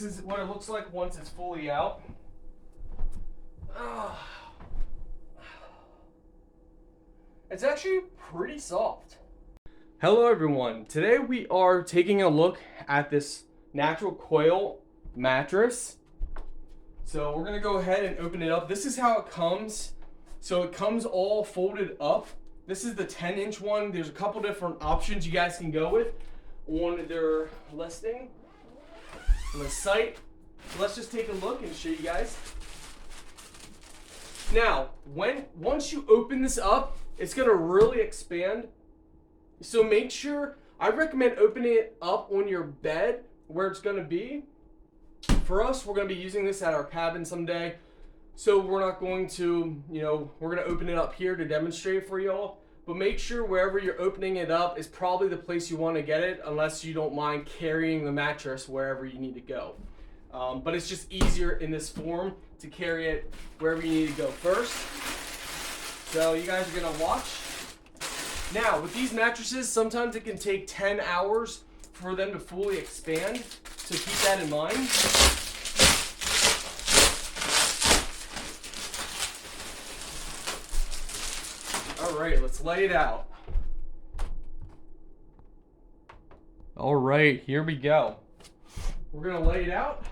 is what it looks like once it's fully out. It's actually pretty soft. Hello everyone. Today we are taking a look at this natural coil mattress. So we're gonna go ahead and open it up. This is how it comes. So it comes all folded up. This is the 10-inch one. There's a couple different options you guys can go with on their listing on the site. So let's just take a look and show you guys. Now, once you open this up, it's gonna really expand. So make sure, I recommend opening it up on your bed where it's gonna be. For us, we're gonna be using this at our cabin someday. So we're not going to, we're gonna open it up here to demonstrate for y'all. But make sure wherever you're opening it up is probably the place you wanna get it, unless you don't mind carrying the mattress wherever you need to go. But it's just easier in this form to carry it wherever you need to go first. So you guys are gonna watch. Now, with these mattresses, sometimes it can take 10 hours for them to fully expand, so keep that in mind. All right, let's lay it out. All right, here we go. We're gonna lay it out.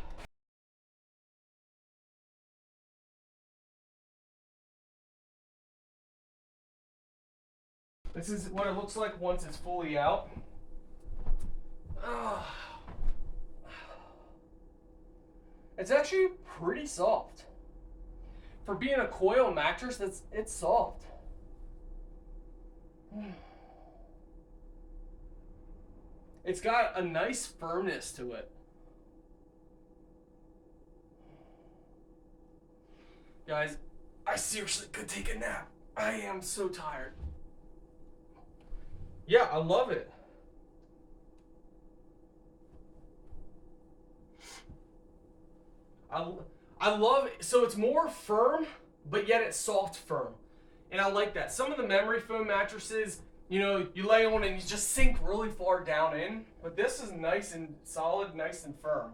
This is what it looks like once it's fully out. It's actually pretty soft. For being a coil mattress, it's soft. It's got a nice firmness to it. Guys, I seriously could take a nap. I am so tired. Yeah, I love it. I love it. So it's more firm, but yet it's soft firm. And I like that. Some of the memory foam mattresses, you lay on and you just sink really far down in. But this is nice and solid, nice and firm.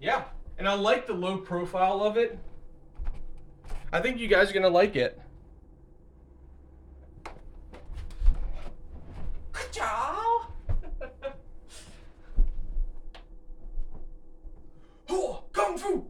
Yeah, and I like the low profile of it. I think you guys are gonna like it. Kung Fu!